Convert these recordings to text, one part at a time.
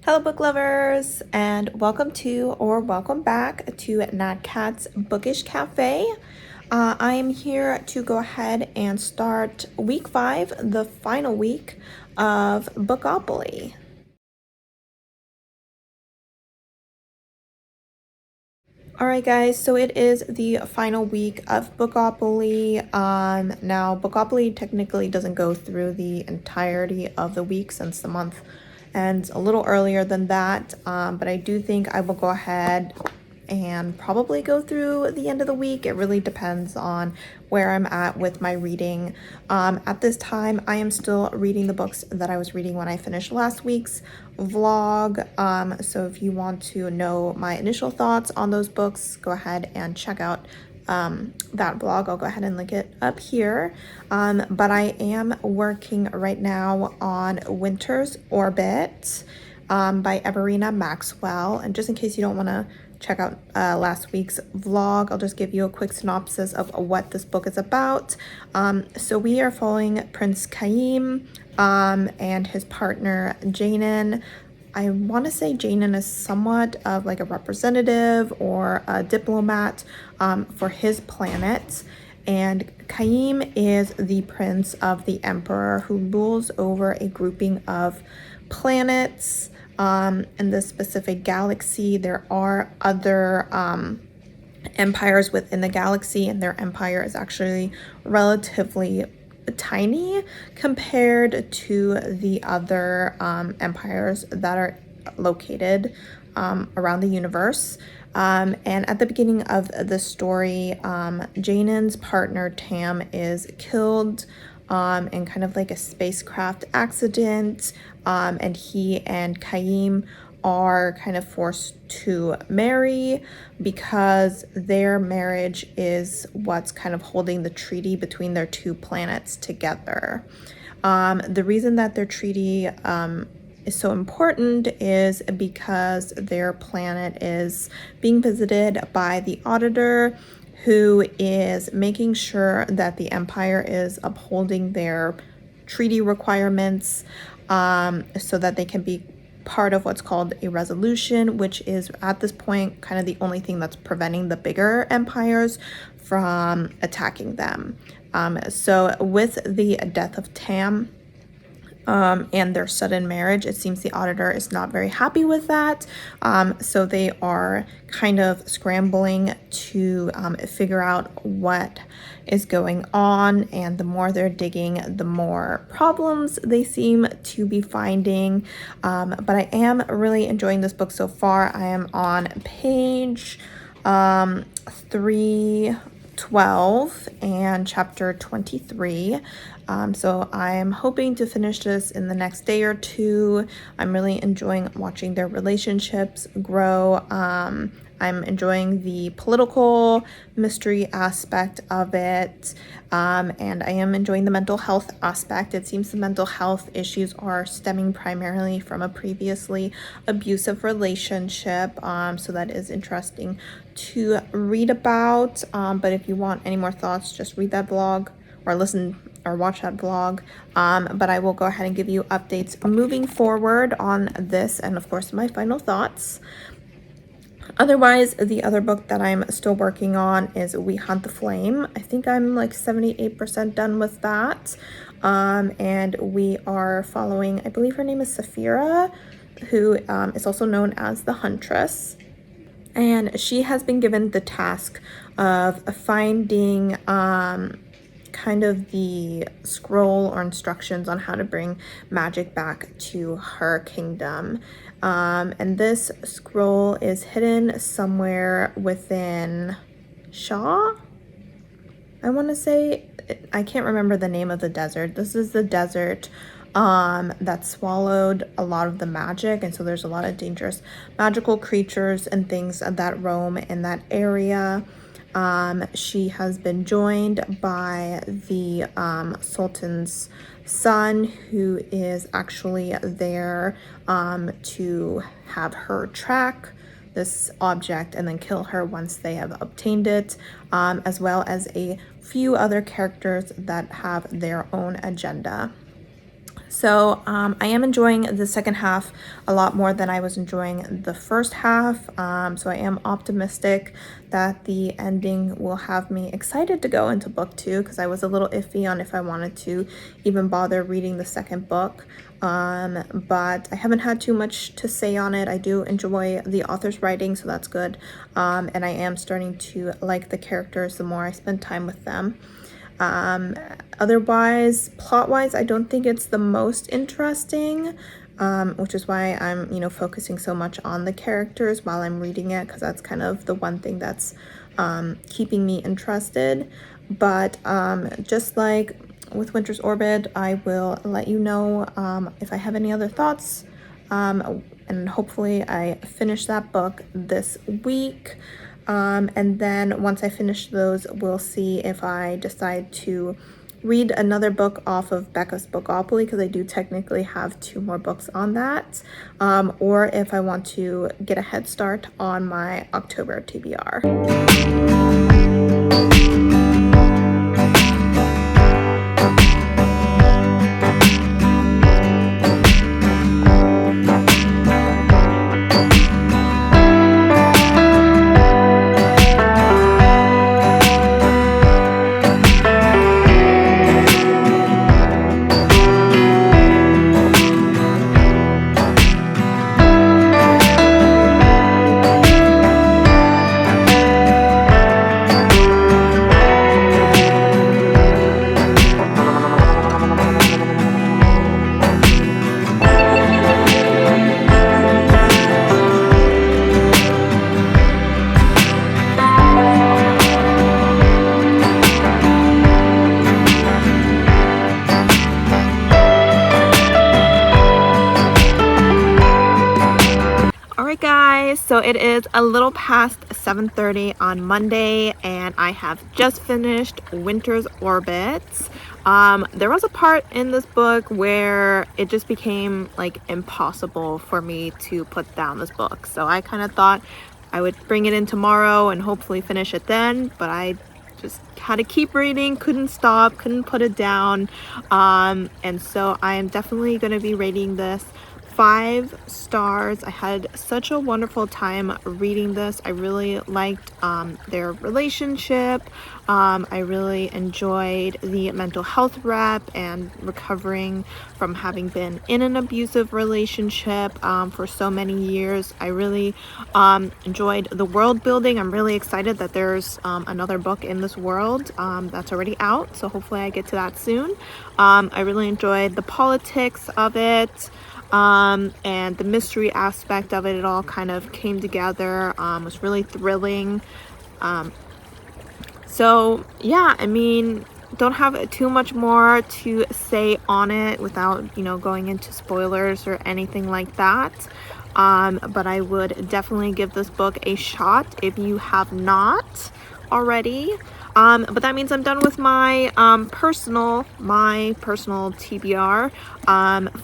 Hello book lovers, and welcome to or welcome back to Nat Cat's Bookish Cafe. I am here to go ahead and start week 5, the final week of Bookopoly. Alright guys, so it is the final week of Bookopoly. Now Bookopoly technically doesn't go through the entirety of the week since the month ends a little earlier than that, but I do think I will go ahead and probably go through the end of the week. It really depends on where I'm at with my reading. At this time, I am still reading the books that I was reading when I finished last week's vlog. So if you want to know my initial thoughts on those books, go ahead and check out that vlog. I'll go ahead and link it up here. But I am working right now on Winter's Orbit by Everina Maxwell. And just in case you don't want to check out last week's vlog, I'll just give you a quick synopsis of what this book is about. So we are following Prince Kaim and his partner Janin. I want to say Janin is somewhat of like a representative or a diplomat for his planet, and Kaim is the prince of the emperor who rules over a grouping of planets in this specific galaxy. There are other empires within the galaxy, and their empire is actually relatively tiny compared to the other empires that are located around the universe. And at the beginning of the story, Janin's partner Tam is killed in kind of like a spacecraft accident, and he and Kaim are kind of forced to marry because their marriage is what's kind of holding the treaty between their two planets together. The reason that their treaty is so important is because their planet is being visited by the Auditor, who is making sure that the Empire is upholding their treaty requirements so that they can be part of what's called a resolution, which is at this point kind of the only thing that's preventing the bigger empires from attacking them. So with the death of Tam and their sudden marriage, it seems the Auditor is not very happy with that. So they are kind of scrambling to figure out what is going on, and the more they're digging, the more problems they seem to be finding. But I am really enjoying this book so far. I am on page 312 and chapter 23. So I'm hoping to finish this in the next day or two. I'm really enjoying watching their relationships grow. I'm enjoying the political mystery aspect of it, and I am enjoying the mental health aspect. It seems the mental health issues are stemming primarily from a previously abusive relationship, so that is interesting to read about. But if you want any more thoughts, just read that blog or listen or watch that vlog. But I will go ahead and give you updates moving forward on this, and of course my final thoughts. Otherwise, the other book that I'm still working on is We Hunt the Flame. I think I'm like 78% done with that. And we are following, I believe her name is Saphira, who is also known as the Huntress. And she has been given the task of finding kind of the scroll or instructions on how to bring magic back to her kingdom. And this scroll is hidden somewhere within Shaw, I want to say. I can't remember the name of the desert. This is the desert that swallowed a lot of the magic, and so there's a lot of dangerous magical creatures and things that roam in that area. She has been joined by the Sultan's son, who is actually there to have her track this object and then kill her once they have obtained it, as well as a few other characters that have their own agenda. So I am enjoying the second half a lot more than I was enjoying the first half. So I am optimistic that the ending will have me excited to go into book 2, because I was a little iffy on if I wanted to even bother reading the second book. But I haven't had too much to say on it. I do enjoy the author's writing, so that's good. And I am starting to like the characters the more I spend time with them. Otherwise, plot-wise, I don't think it's the most interesting, which is why I'm, focusing so much on the characters while I'm reading it, because that's kind of the one thing that's keeping me interested. But just like with Winter's Orbit, I will let you know if I have any other thoughts, and hopefully I finish that book this week. And then once I finish those, we'll see if I decide to read another book off of Becca's Bookopoly, because I do technically have 2 more books on that, or if I want to get a head start on my October TBR. Alright guys, so it is a little past 7:30 on Monday, and I have just finished Winter's Orbit. There was a part in this book where it just became like impossible for me to put down this book. So I kind of thought I would bring it in tomorrow and hopefully finish it then, but I just had to keep reading, couldn't stop, couldn't put it down. And so I am definitely going to be rating this 5 stars. I had such a wonderful time reading this. I really liked their relationship. I really enjoyed the mental health rep and recovering from having been in an abusive relationship for so many years. I really enjoyed the world building. I'm really excited that there's another book in this world that's already out, so hopefully I get to that soon. I really enjoyed the politics of it. And the mystery aspect of it. It all kind of came together. It was really thrilling. So yeah, I mean, don't have too much more to say on it without, going into spoilers or anything like that. But I would definitely give this book a shot if you have not already. But that means I'm done with my personal TBR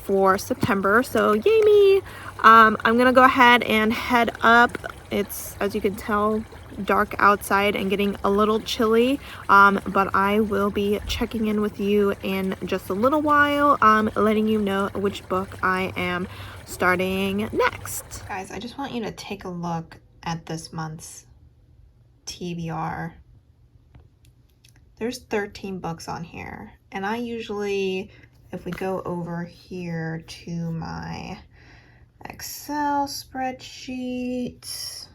for September. So yay me! I'm gonna go ahead and head up. It's, as you can tell, dark outside and getting a little chilly, but I will be checking in with you in just a little while, letting you know which book I am starting next. Guys, I just want you to take a look at this month's TBR. There's 13 books on here, and I usually, if we go over here to my Excel spreadsheet,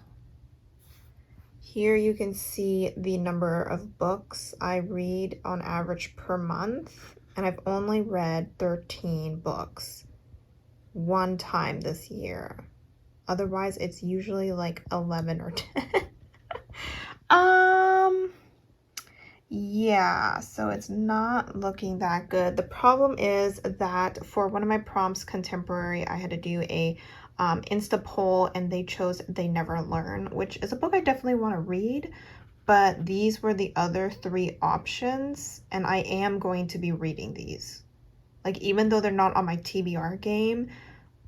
here you can see the number of books I read on average per month, and I've only read 13 books one time this year. Otherwise, it's usually like 11 or 10. Yeah, so it's not looking that good. The problem is that for one of my prompts, contemporary, I had to do a Insta poll, and they chose They Never Learn, which is a book I definitely want to read, but these were the other 3 options, and I am going to be reading these. Like, even though they're not on my TBR game,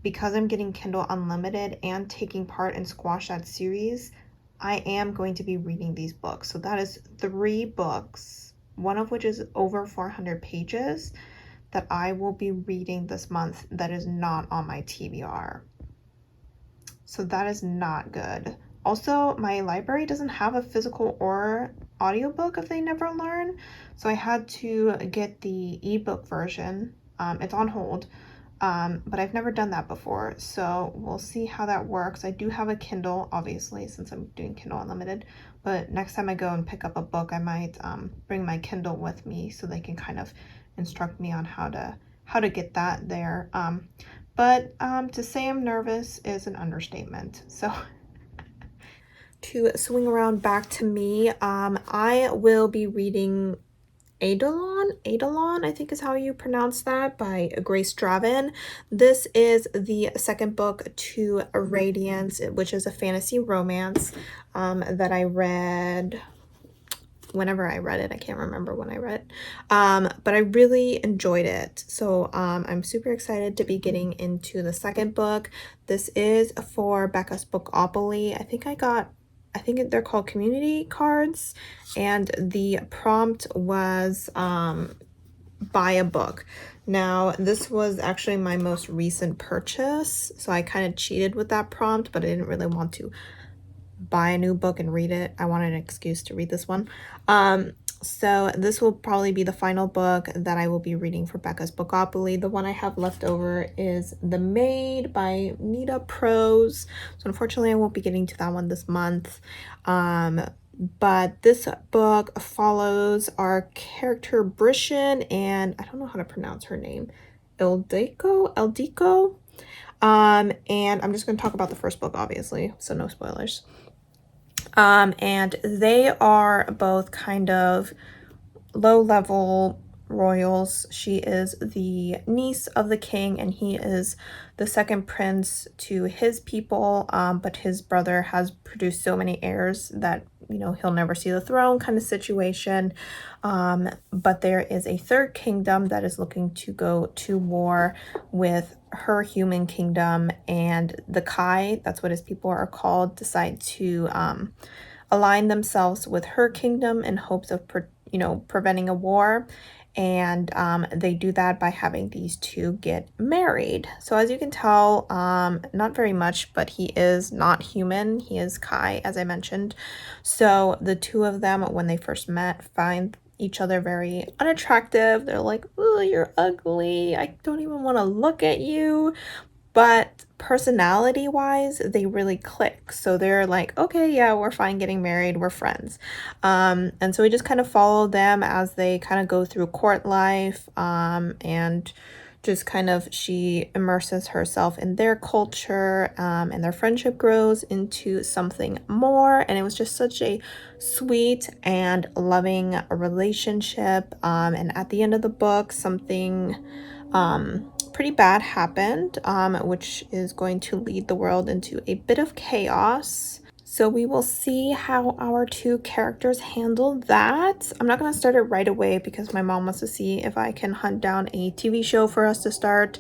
because I'm getting Kindle Unlimited and taking part in Squash That series, I am going to be reading these books. So that is 3 books, one of which is over 400 pages. that I will be reading this month that is not on my TBR. So that is not good. Also, my library doesn't have a physical or audiobook if they never learn. So I had to get the ebook version. It's on hold, but I've never done that before. So we'll see how that works. I do have a Kindle, obviously, since I'm doing Kindle Unlimited. But next time I go and pick up a book, I might bring my Kindle with me so they can kind of instruct me on how to get that there. But to say I'm nervous is an understatement. So to swing around back to me, I will be reading Eidolon, I think is how you pronounce that, by Grace Draven. This is the second book to Radiance, which is a fantasy romance that I read whenever I read it. I can't remember when I read it, but I really enjoyed it. So I'm super excited to be getting into the second book. This is for Becca's Bookopoly. I think they're called community cards, and the prompt was buy a book. Now, this was actually my most recent purchase, so I kind of cheated with that prompt, but I didn't really want to buy a new book and read it. I wanted an excuse to read this one. So this will probably be the final book that I will be reading for Becca's Bookopoly. The one I have left over is The Maid by Nita Prose. So unfortunately, I won't be getting to that one this month. But this book follows our character Brishan, and I don't know how to pronounce her name, Eldiko. And I'm just going to talk about the first book, obviously, so no spoilers. And they are both kind of low-level royals. She is the niece of the king, and he is the second prince to his people, but his brother has produced so many heirs that, you know, he'll never see the throne kind of situation. But there is a third kingdom that is looking to go to war with her human kingdom, and the Kai, that's what his people are called, decide to align themselves with her kingdom in hopes of preventing a war. And they do that by having these two get married. So as you can tell, not very much, but he is not human. He is Kai, as I mentioned. So the two of them, when they first met, find each other very unattractive. They're like, oh, you're ugly. I don't even want to look at you. But personality wise, they really click. So they're like, okay, yeah, we're fine getting married, we're friends. And so we just kind of follow them as they kind of go through court life, and just kind of she immerses herself in their culture, and their friendship grows into something more. And it was just such a sweet and loving relationship. And at the end of the book, something pretty bad happened, which is going to lead the world into a bit of chaos. So we will see how our two characters handle that. I'm not going to start it right away because my mom wants to see if I can hunt down a TV show for us to start.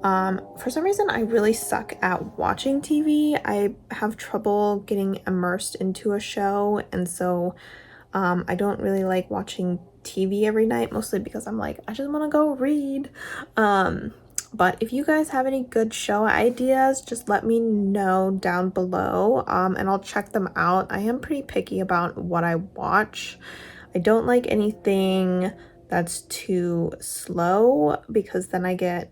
For some reason, I really suck at watching TV. I have trouble getting immersed into a show, and so I don't really like watching TV every night, mostly because I'm like, I just want to go read. But if you guys have any good show ideas, just let me know down below, and I'll check them out. I am pretty picky about what I watch. I don't like anything that's too slow because then I get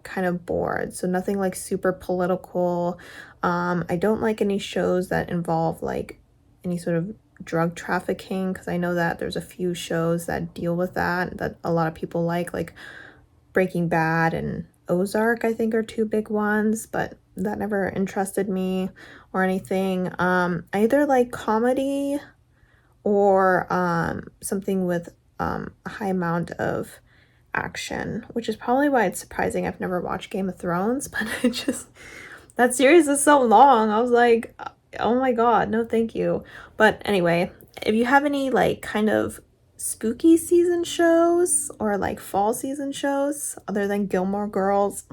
kind of bored. So nothing like super political. I don't like any shows that involve like any sort of drug trafficking, because I know that there's a few shows that deal with that a lot of people like Breaking Bad and Ozark, I think, are two big ones, but that never interested me or anything. I either like comedy or something with a high amount of action, which is probably why it's surprising I've never watched Game of Thrones, but that series is so long. I was like, oh my god, no thank you. But anyway, if you have any like kind of spooky season shows or like fall season shows other than Gilmore Girls,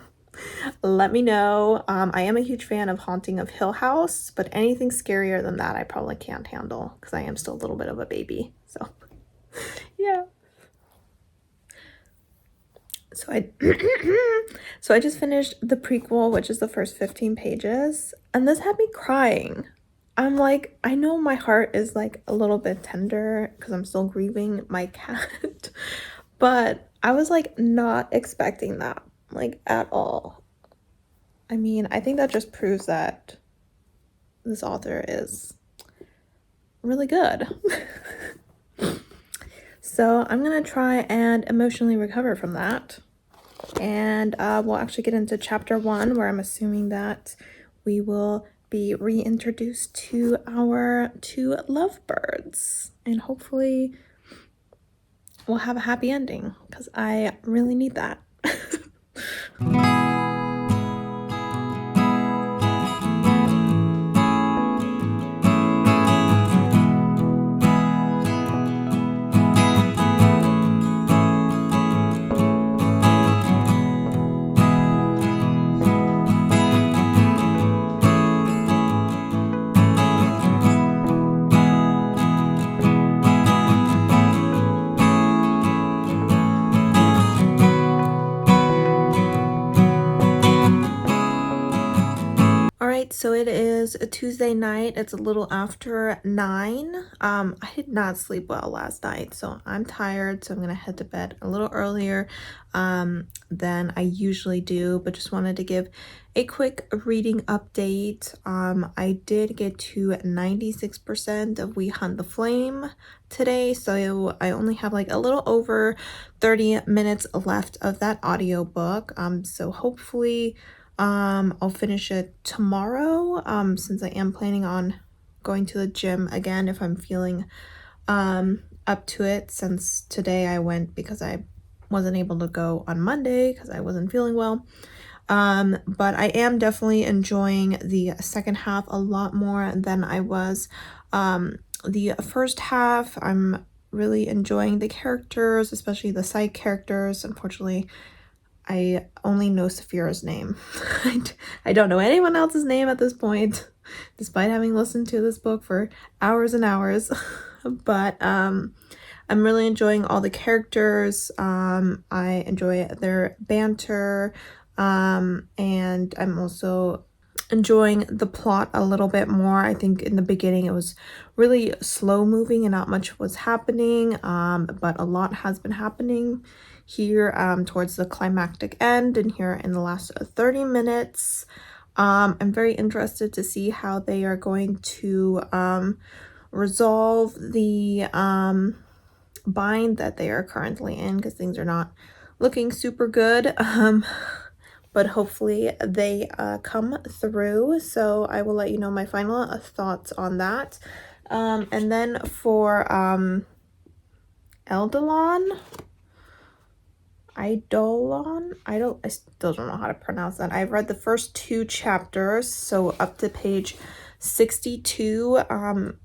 let me know. I am a huge fan of Haunting of Hill House, but anything scarier than that I probably can't handle because I am still a little bit of a baby. So yeah. So I so I just finished the prequel, which is the first 15 pages, and this had me crying. I'm like, I know my heart is like a little bit tender because I'm still grieving my cat, but I was like not expecting that, like at all. I mean, I think that just proves that this author is really good. So I'm gonna try and emotionally recover from that. And we'll actually get into chapter 1, where I'm assuming that we will be reintroduced to our 2 lovebirds. And hopefully we'll have a happy ending, because I really need that. Alright, so it is a Tuesday night. It's a little after 9. I did not sleep well last night, so I'm tired, so I'm gonna head to bed a little earlier than I usually do, but just wanted to give a quick reading update. I did get to 96% of We Hunt the Flame today, so I only have like a little over 30 minutes left of that audiobook. So hopefully I'll finish it tomorrow, since I am planning on going to the gym again if I'm feeling up to it, since today I went because I wasn't able to go on Monday because I wasn't feeling well. But I am definitely enjoying the second half a lot more than I was the first half. I'm really enjoying the characters, especially the side characters. Unfortunately, I only know Saphira's name. I don't know anyone else's name at this point, despite having listened to this book for hours and hours. But I'm really enjoying all the characters. I enjoy their banter, and I'm also enjoying the plot a little bit more. I think in the beginning it was really slow moving and not much was happening, but a lot has been happening here towards the climactic end and here in the last 30 minutes. I'm very interested to see how they are going to resolve the bind that they are currently in, because things are not looking super good. But hopefully they come through. So I will let you know my final thoughts on that. And then for Eidolon, I still don't know how to pronounce that. I've read the first 2 chapters, so up to page 62.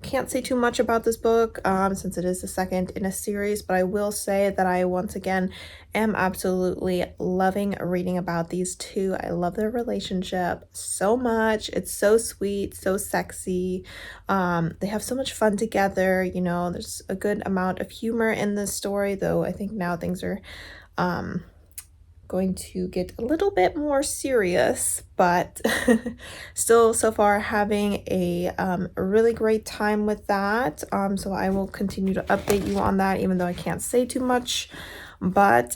Can't say too much about this book since it is the second in a series, but I will say that I once again am absolutely loving reading about these 2. I love their relationship so much. It's so sweet, so sexy. They have so much fun together. You know, there's a good amount of humor in this story, though I think now things are going to get a little bit more serious, but still so far having a really great time with that. So I will continue to update you on that, even though I can't say too much. But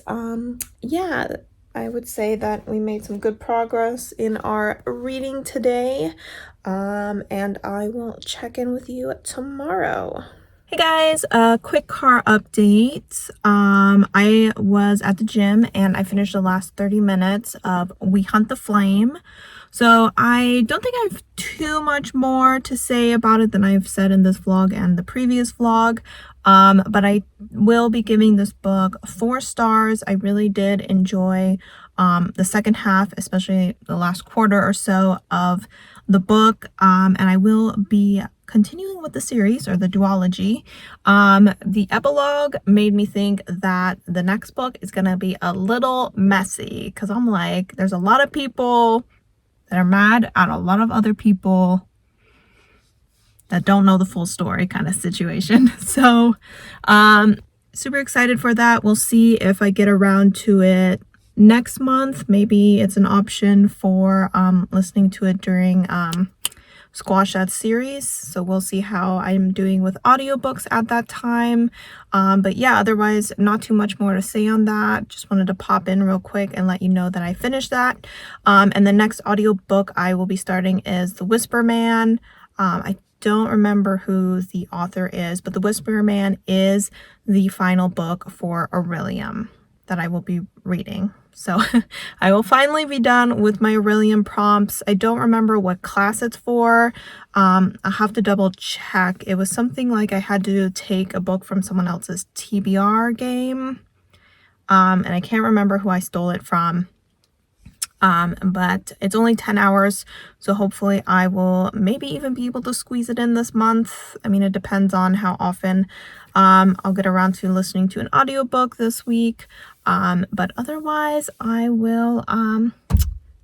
yeah, I would say that we made some good progress in our reading today, and I will check in with you tomorrow. Hey guys, a quick car update. I was at the gym and I finished the last 30 minutes of We Hunt the Flame. So I don't think I have too much more to say about it than I've said in this vlog and the previous vlog. But I will be giving this book 4 stars. I really did enjoy the second half, especially the last quarter or so of the book. And I will be continuing with the series, or the duology. The epilogue made me think that the next book is gonna be a little messy, because I'm like, there's a lot of people that are mad at a lot of other people that don't know the full story, kind of situation. So super excited for that. We'll see if I get around to it next month, maybe it's an option for listening to it during squash that series. So we'll see how I'm doing with audiobooks at that time. But yeah, otherwise not too much more to say on that. Just wanted to pop in real quick and let you know that I finished that. And the next audiobook I will be starting is The Whisper Man. I don't remember who the author is, but The Whisper Man is the final book for Aurelium that I will be reading. So I will finally be done with my Aurelium prompts. I don't remember what class it's for. I'll have to double check. It was something like I had to take a book from someone else's TBR game. And I can't remember who I stole it from. But it's only 10 hours, so hopefully I will maybe even be able to squeeze it in this month. I mean, it depends on how often I'll get around to listening to an audiobook this week. But otherwise, I will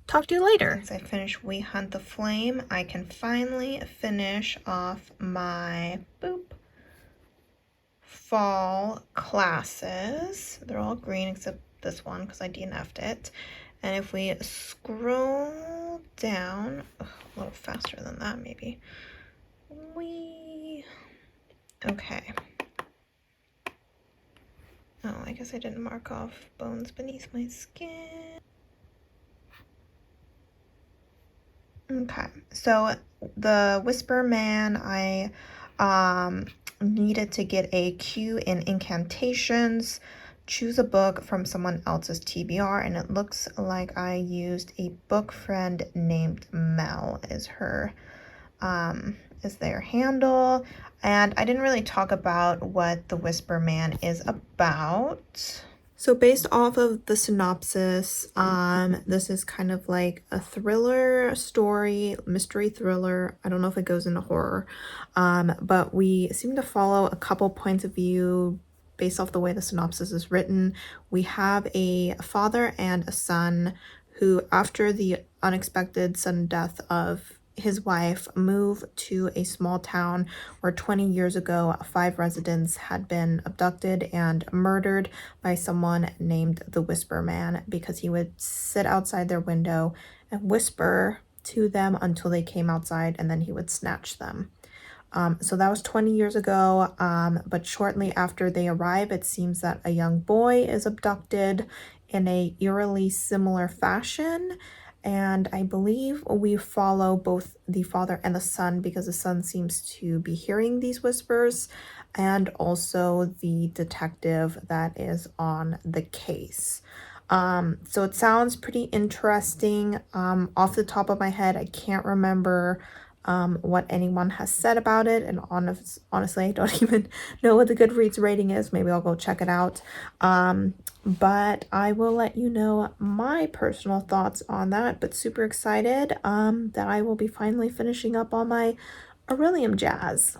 talk to you later. Since I finished We Hunt the Flame, I can finally finish off my fall classes. They're all green except this one because I DNF'd it. And if we scroll down, a little faster than that maybe. Okay. Oh, I guess I didn't mark off Bones Beneath My Skin. Okay, so the Whisper Man, I needed to get a Q in incantations. Choose a book from someone else's TBR, and it looks like I used a book friend named Mel is their handle. And I didn't really talk about what The Whisper Man is about. So based off of the synopsis, this is kind of like a thriller story, mystery thriller. I don't know if it goes into horror, but we seem to follow a couple points of view based off the way the synopsis is written. We have a father and a son who, after the unexpected sudden death of his wife, move to a small town where 20 years ago 5 residents had been abducted and murdered by someone named the Whisper Man, because he would sit outside their window and whisper to them until they came outside, and then he would snatch them. So that was 20 years ago, but shortly after they arrive, it seems that a young boy is abducted in a eerily similar fashion. And I believe we follow both the father and the son, because the son seems to be hearing these whispers, and also the detective that is on the case. So it sounds pretty interesting. Off the top of my head, I can't remember what anyone has said about it, and honestly I don't even know what the Goodreads rating is. Maybe I'll go check it out, but I will let you know my personal thoughts on that. But super excited that I will be finally finishing up on my Aurelium jazz.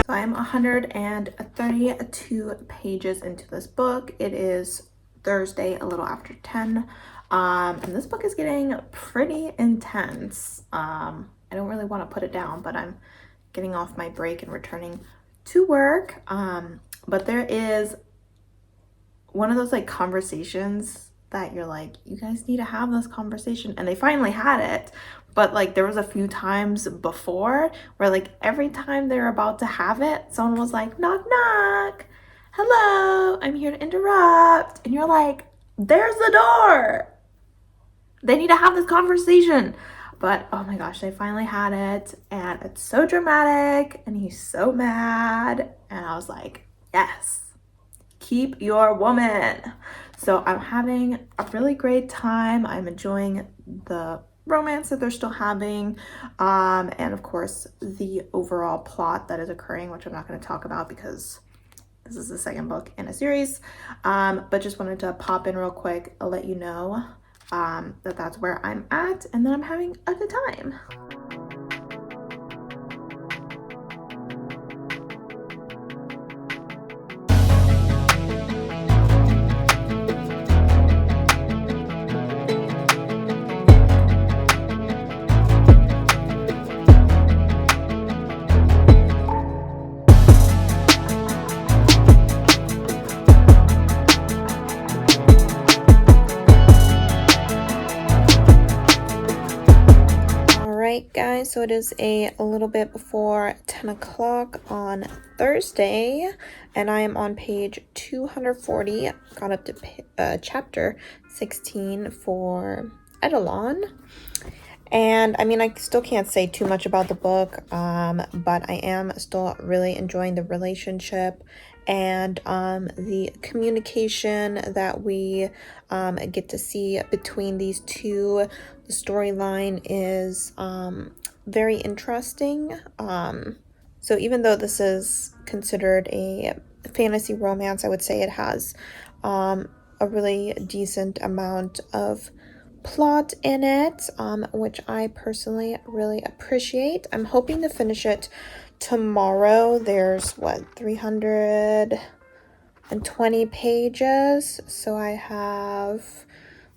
I'm 132 pages into this book. It is Thursday, a little after 10, and this book is getting pretty intense. I don't really want to put it down, but I'm getting off my break and returning to work. But there is one of those like conversations that you're like, you guys need to have this conversation, and they finally had it. But like there was a few times before where like every time they're about to have it, someone was like, knock knock, hello, I'm here to interrupt, and you're like, there's the door, they need to have this conversation. But oh my gosh, they finally had it, and it's so dramatic, and he's so mad, and I was like, yes, keep your woman. So I'm having a really great time. I'm enjoying the romance that they're still having, and of course the overall plot that is occurring, which I'm not going to talk about because this is the second book in a series, but just wanted to pop in real quick. I'll let you know that that's where I'm at, and that I'm having a good time. Alright guys, so it is a little bit before 10 o'clock on Thursday, and I am on page 240, got up to chapter 16 for Eidolon. And I mean, I still can't say too much about the book, but I am still really enjoying the relationship and the communication that we get to see between these two. The storyline is very interesting. So even though this is considered a fantasy romance, I would say it has a really decent amount of plot in it, which I personally really appreciate. I'm hoping to finish it tomorrow. There's what, 320 pages, so I have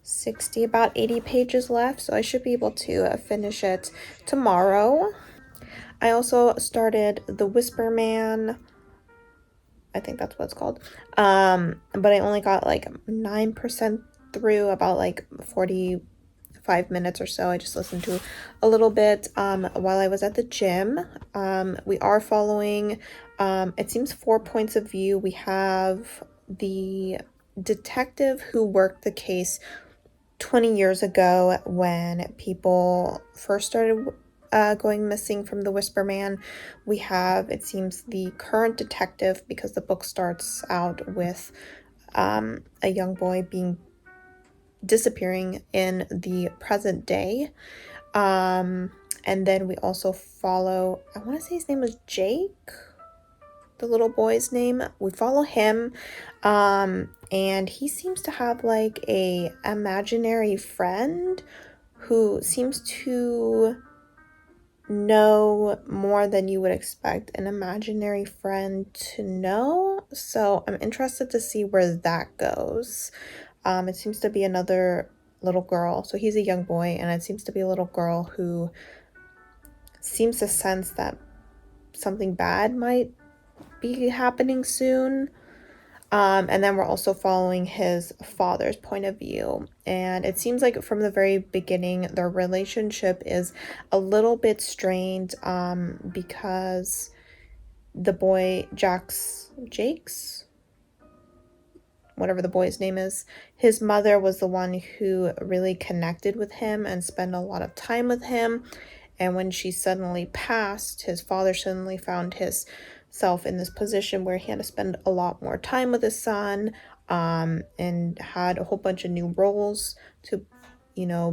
60, about 80 pages left, so I should be able to finish it tomorrow. I also started The Whisper Man, I think that's what it's called, but I only got like 9% through, about like 45 minutes or so. I just listened to a little bit while I was at the gym. We are following, it seems, 4 points of view. We have the detective who worked the case 20 years ago when people first started going missing from the Whisper Man. We have, it seems, the current detective, because the book starts out with a young boy disappearing in the present day. And then we also follow, I want to say his name was Jake, the little boy's name. We follow him, and he seems to have like a imaginary friend who seems to know more than you would expect an imaginary friend to know. So I'm interested to see where that goes. It seems to be another little girl. So he's a young boy, and it seems to be a little girl who seems to sense that something bad might be happening soon. And then we're also following his father's point of view. And it seems like from the very beginning, their relationship is a little bit strained, because the boy, Jake's, whatever the boy's name is, his mother was the one who really connected with him and spent a lot of time with him. And when she suddenly passed, his father suddenly found himself in this position where he had to spend a lot more time with his son, and had a whole bunch of new roles to,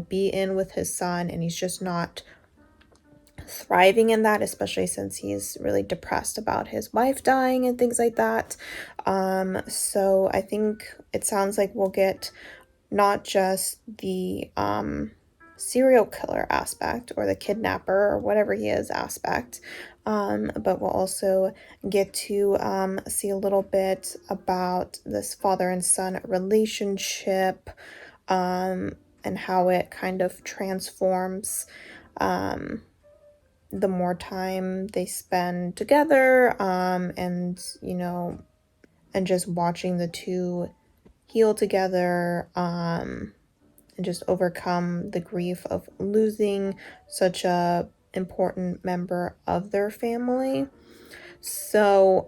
be in with his son. And he's just not thriving in that, especially since he's really depressed about his wife dying and things like that. So I think it sounds like we'll get not just the serial killer aspect or the kidnapper or whatever he is aspect, but we'll also get to see a little bit about this father and son relationship, and how it kind of transforms the more time they spend together, and and just watching the two heal together, and just overcome the grief of losing such a important member of their family. So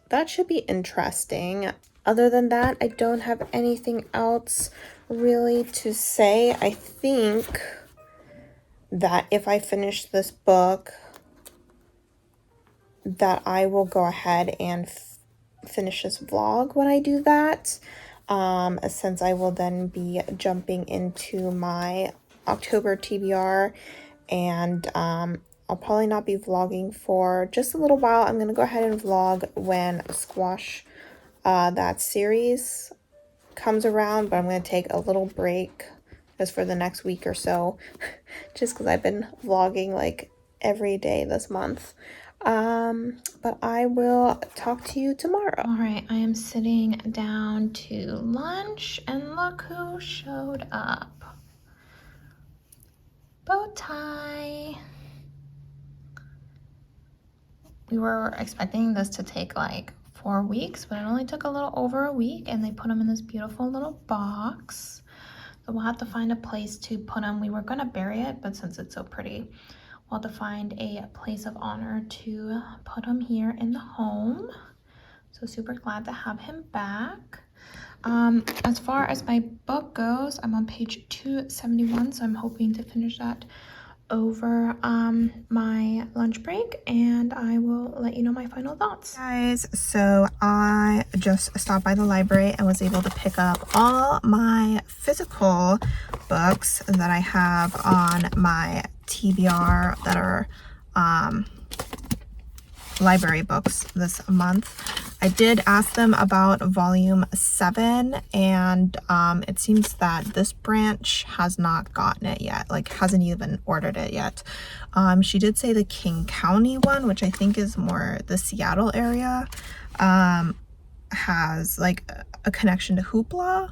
that should be interesting. Other than that, I don't have anything else really to say. I think that if I finish this book, that I will go ahead and finish this vlog when I do that, since I will then be jumping into my October TBR, and I'll probably not be vlogging for just a little while. I'm gonna go ahead and vlog when Squash, that series, comes around, but I'm gonna take a little break just for the next week or so, just because I've been vlogging like every day this month. But I will talk to you tomorrow. All right, I am sitting down to lunch, and look who showed up. Bowtie. We were expecting this to take like 4 weeks, but it only took a little over a week, and they put them in this beautiful little box. So we'll have to find a place to put them. We were gonna bury it, but since it's so pretty, we'll have to find a place of honor to put him here in the home. So super glad to have him back. As far as my book goes, I'm on page 271, so I'm hoping to finish that over my lunch break, and I will let you know my final thoughts. Guys, so I just stopped by the library and was able to pick up all my physical books that I have on my TBR that are library books this month. I did ask them about volume 7, and it seems that this branch has not gotten it yet, like hasn't even ordered it yet. She did say the King County one, which I think is more the Seattle area, has like a connection to Hoopla,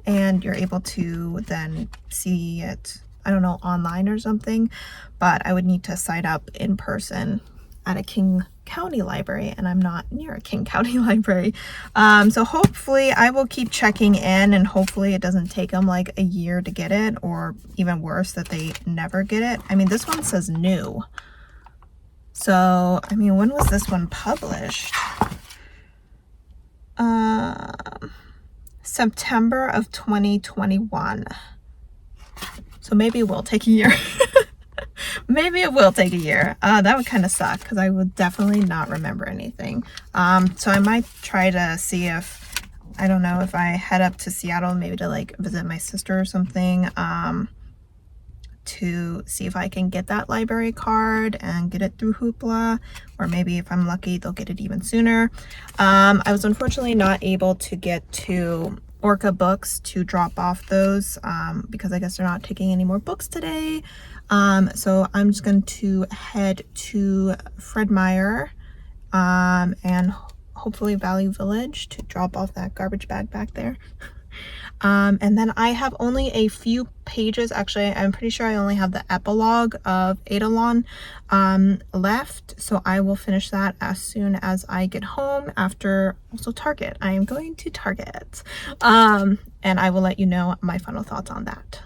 and you're able to then see it, I don't know, online or something, but I would need to sign up in person at a King County library, and I'm not near a King County library. So hopefully I will keep checking in, and hopefully it doesn't take them like a year to get it, or even worse, that they never get it. I mean, this one says new. So, I mean, when was this one published? September of 2021. So maybe it will take a year. Maybe it will take a year. That would kind of suck, because I would definitely not remember anything. So I might try to see if, I don't know, if I head up to Seattle, maybe to like visit my sister or something, to see if I can get that library card and get it through Hoopla, or maybe if I'm lucky, they'll get it even sooner. I was unfortunately not able to get to Orca Books to drop off those, because I guess they're not taking any more books today. So I'm just going to head to Fred Meyer, and hopefully Value Village to drop off that garbage bag back there. And then I have only a few pages, actually I'm pretty sure I only have the epilogue of Eidolon left, so I will finish that as soon as I get home after also Target. I am going to Target, and I will let you know my final thoughts on that.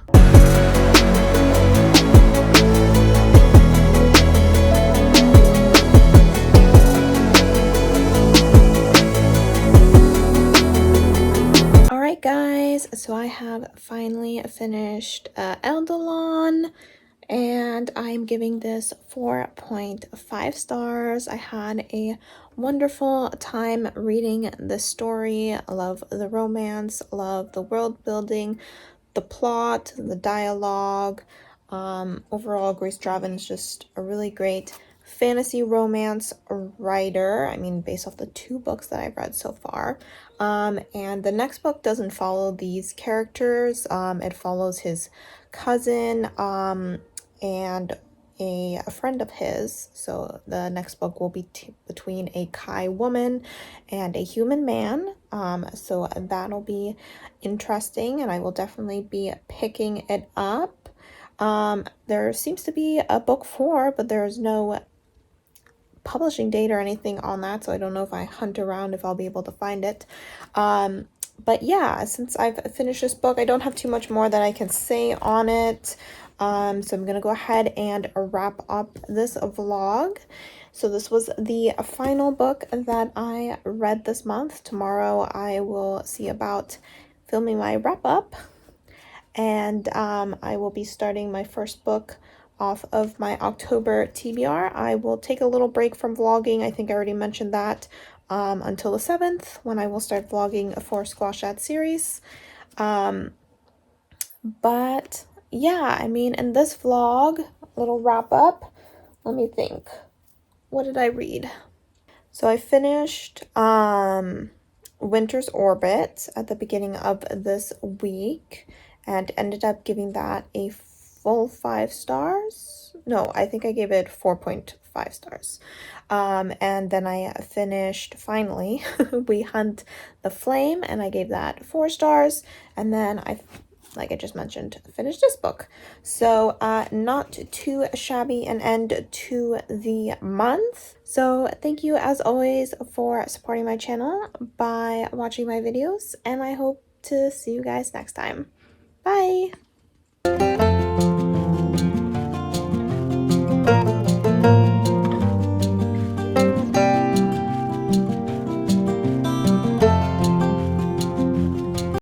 Alright guys, so I have finally finished Eidolon, and I'm giving this 4.5 stars. I had a wonderful time reading the story. I love the romance, love the world building, the plot, the dialogue. Overall, Grace Draven is just a really great fantasy romance writer. I mean, based off the 2 books that I've read so far. And the next book doesn't follow these characters. It follows his cousin, and a friend of his. So the next book will be between a Kai woman and a human man. So that'll be interesting, and I will definitely be picking it up. There seems to be a book 4, but there's no publishing date or anything on that, so I don't know if I hunt around if I'll be able to find it. But yeah, since I've finished this book, I don't have too much more that I can say on it. So I'm gonna go ahead and wrap up this vlog. So this was the final book that I read this month. Tomorrow I will see about filming my wrap up, and I will be starting my first book off of my October TBR. I will take a little break from vlogging. I think I already mentioned that, until the 7th, when I will start vlogging for Squash That series. But yeah, I mean, in this vlog, little wrap up, let me think. What did I read? So I finished Winter's Orbit at the beginning of this week, and ended up giving that a full 5 stars. No, I think I gave it 4.5 stars. And then I finished, finally, We Hunt the Flame, and I gave that 4 stars. And then like I just mentioned, finished this book. So not too shabby an end to the month. So thank you as always for supporting my channel by watching my videos, and I hope to see you guys next time. Bye!